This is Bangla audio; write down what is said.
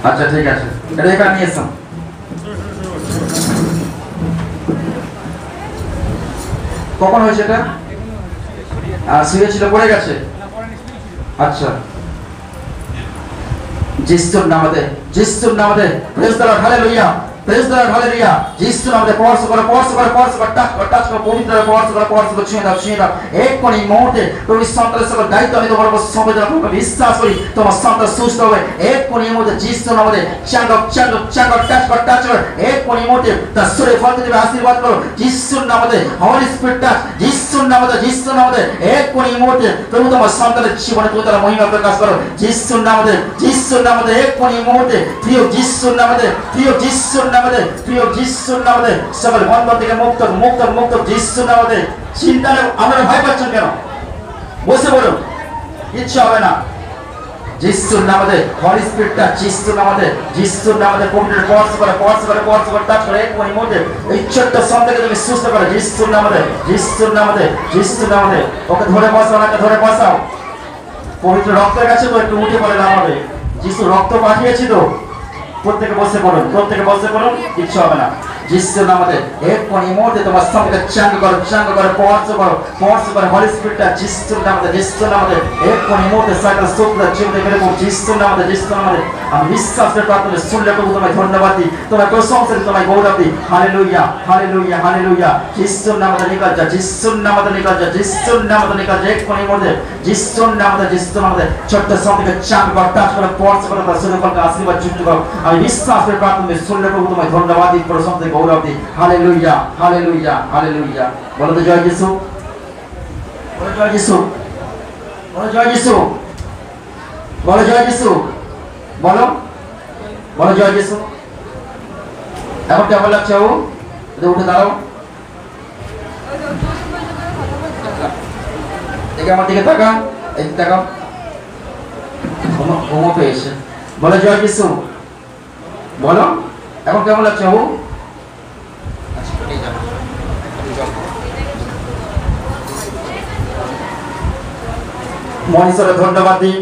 আচ্ছা ঠিক আছে, এটা এখানে নিয়ে এসো। কখন হয়েছে এটা? শুয়েছিল, পড়ে গেছে। আচ্ছা, যিশুর নামে, যিশুর নামে, praise the lord, hallelujah, praise the lord, hallelujah. যিশুর নামে স্পর্শ করো, স্পর্শ করো, স্পর্শ করো, টাচ করো, পবিত্র স্পর্শ করো, স্পর্শ করো, ছুঁয়ে দাও, ছুঁয়ে দাও। এক্ষুনি মুহূর্তে তুমি সন্তানের সকল দায়িত্ব আমি তোমার উপর সঁপে দিলাম। আমি বিশ্বাস করি তোমার সন্তান সুস্থ হবে। এক্ষুনি মুহূর্তে যিশুর নামে চাঙ্গো চাঙ্গো চাঙ্গো, টাচ করো, টাচ করো। এক্ষুনি মুহূর্তে তার শরীরে ফল দিবে, আশীর্বাদ করো যিশুর নামে। হলি স্পিরিট টাচ যিশুর নামে, যিশুর নামে। এক্ষুনি মুহূর্তে তুমি তোমার সন্তানের জীবনে তুমি তার মহিমা প্রকাশ করো যিশুর নামে, যিশুর নামে। এক্ষুনি মুহূর্তে প্রিয় যিশুর নামে, প্রিয় যিশুর নামে, প্রিয় যিশুর নামে। সকল বন্ধন থেকে মুক্ত, মুক্ত, মুক্ত যিশুর নামে। চিন্তা নেই, আপনারা ভয় পাচ্ছেন কেন? বসে বলুন, কিচ্ছু হবে না। যিশুর নামে, হলি স্পিরিটটা যিশুর নামে, যিশুর নামে। পবিত্র স্পর্শ করে, স্পর্শ করে, স্পর্শ করে, টাচ করে। এক্ষুনি মুহূর্তে এই ছোট্ট সন্তানকে তুমি সুস্থ করো যিশুর নামে, যিশুর নামে, যিশুর নামে। ওকে ধরে বসাও, ওনাকে ধরে বসাও। পবিত্র রক্তের কাছে তো একটু উঠে পড়ে নামাবে। যিশু রক্ত পাঠিয়েছি তো। প্রত্যেকে বসে পড়ুন, প্রত্যেকে বসে পড়ুন, কিচ্ছু হবে না যিশুর নামে। এক্ষুনি মুহূর্তে তোমার সঙ্গে চাঙ্গ করো, চাঙ্গ করো, স্পর্শ করো, স্পর্শ করো। হলি স্পিরিটটা যিশুর নামে, যিশুর নামে। এক্ষুনি মুহূর্তে সকল শুক্র জীবনে বেড়ে পড়ো যিশুর নামে, যিশুর নামে। আমি বিশ্বাস করে প্রার্থনা শুনলে প্রভু তোমায় ধন্যবাদ দিই, তোমায় প্রশংসা দিই, তোমায় গৌরব দিই। Hallelujah, hallelujah, hallelujah. যিশুর নামে নিকল যা, যিশুর নামে নিকল যা, যিশুর নামে নিকল যা। এক্ষুনি মুহূর্তে যিশুর নামে, যিশুর নামে। ছোট্ট সন্তানকে চাঙ্গ করো, টাচ করো, স্পর্শ করো, তার শরীরকে আশীর্বাদ যুক্ত করো। আমি বিশ্বাস করে প্রার্থনা শুনলে প্রভু তোমায় ধন্যবাদ দিই, প্রশংসা, গৌরব দিই। Hallelujah, hallelujah, hallelujah. বলো তো জয় যিশু, বলো জয় যিশু, বলো জয় যিশু, বলো জয় যিশু, বলো, বলো জয় যিশু। এখন কেমন লাগছে ও? উঠে দাঁড়াও, দেখে আমার দিকে তাকা, এই তাকাও। ঘুমো পেয়েছে। বলো জয় যিশু, বলো এখন কেমন লাগছে ও? মনীষরে ধন্যবাদ দিই।